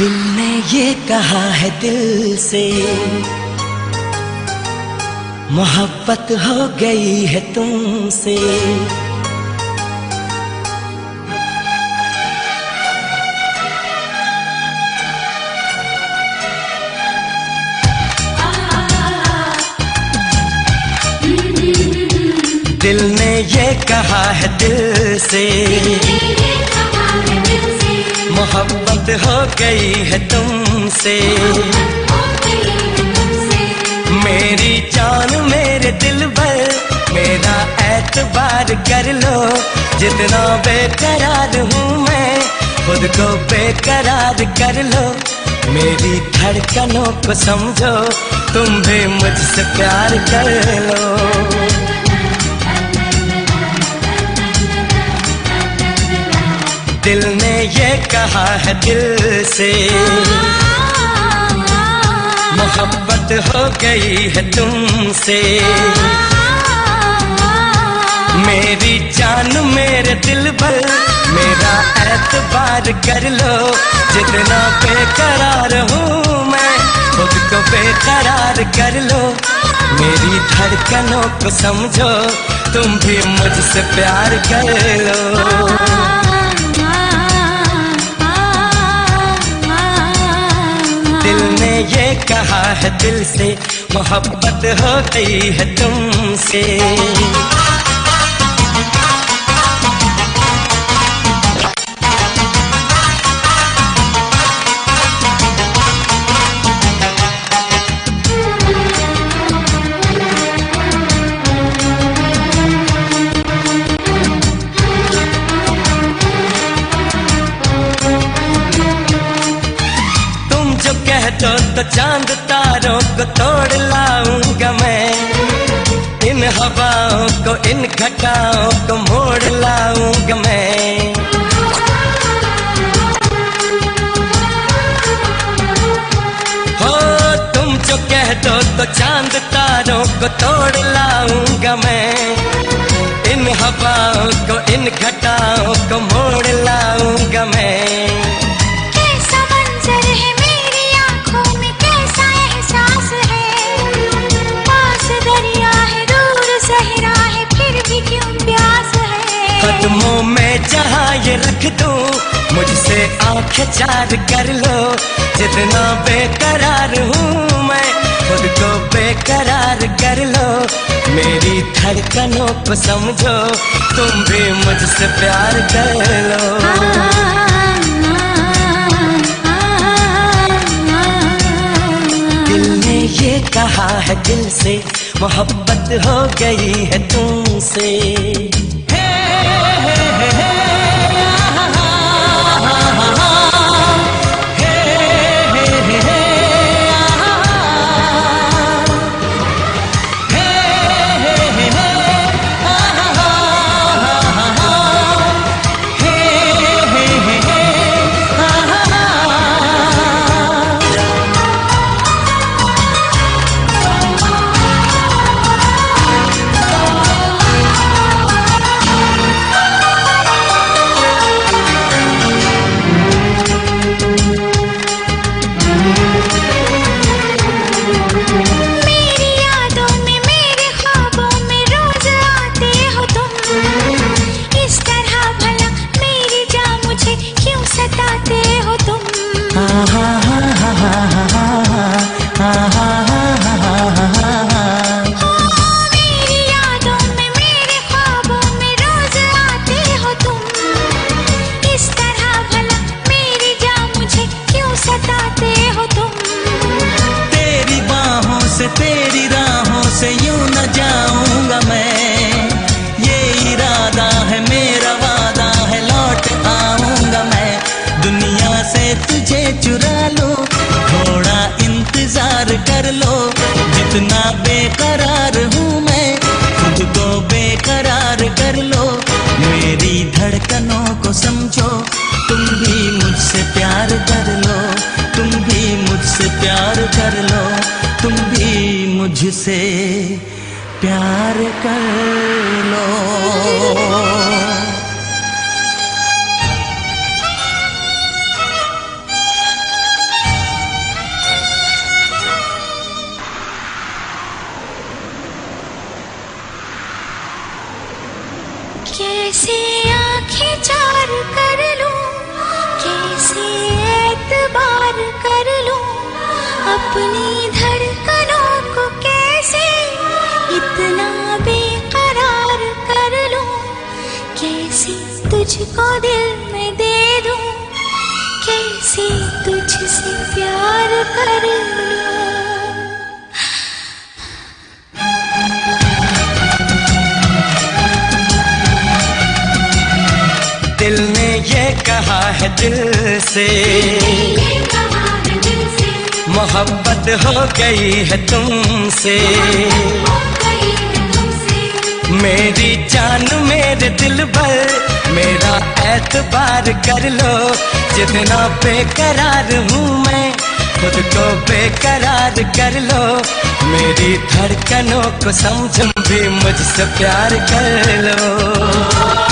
दिल ने ये कहा है दिल से, मोहब्बत हो गई है तुमसे। दिल ने ये कहा है दिल से, मोहब्बत हो गई है तुमसे। मेरी जान मेरे दिल भर, मेरा एतबार कर लो। जितना बेकरार हूँ मैं, खुद को बेकरार कर लो। मेरी धड़कनों को समझो, तुम भी मुझसे प्यार कर लो। दिल ने ये कहा है दिल से, मोहब्बत हो गई है तुमसे। मेरी जान मेरे दिल भर, मेरा एतबार कर लो। जितना बेकरार हूँ मैं, खुद को बेकरार कर लो। मेरी धड़कनों को समझो, तुम भी मुझसे प्यार कर लो। दिल ने ये कहा है दिल से, मोहब्बत हो गई है तुमसे। तो चांद तारों को तोड़ लाऊंगा मैं, इन हवाओं को इन घटाओं को मोड़ लाऊंगा मैं। हो तुम जो कह दो तो चांद तारों को तोड़ लाऊंगा मैं, इन हवाओं को इन घटाओं को मोड़ लाऊंगा मैं। कदमों में जहाँ ये रख दूं, मुझसे आंखें चार कर लो। जितना बेकरार हूँ मैं, खुद को बेकरार कर लो। मेरी धड़कनों को समझो, तुम भी मुझसे प्यार कर लो। दिल ने ये कहा है दिल से, मोहब्बत हो गई है तुमसे। तेरी राहों से यूं न जाऊंगा मैं, ये इरादा है मेरा, वादा है लौट आऊंगा मैं। दुनिया से तुझे चुरा लो, थोड़ा इंतजार कर लो। जितना बेकरार हूँ मैं, खुद को बेकरार कर लो। मेरी धड़कनों को समझो, तुम भी मुझसे प्यार कर लो। तुम भी मुझसे प्यार कर लो। तुम भी मुझसे प्यार कर लो। कैसे आंखें चार कर लूं, कैसे एतबार कर लूं, अपनी धड़कनों को कैसे इतना बेकरार कर लूं, कैसे तुझको दिल में दे दूं, कैसे तुझसे प्यार कर लूं। दिल ने ये कहा है दिल से, मोहब्बत हो गई है तुमसे। मेरी जान मेरे दिल भर, मेरा एतबार कर लो, जितना बेकरार हूँ मैं खुद को बेकरार कर लो। मेरी धड़कनों को समझो भी, मुझसे प्यार कर लो।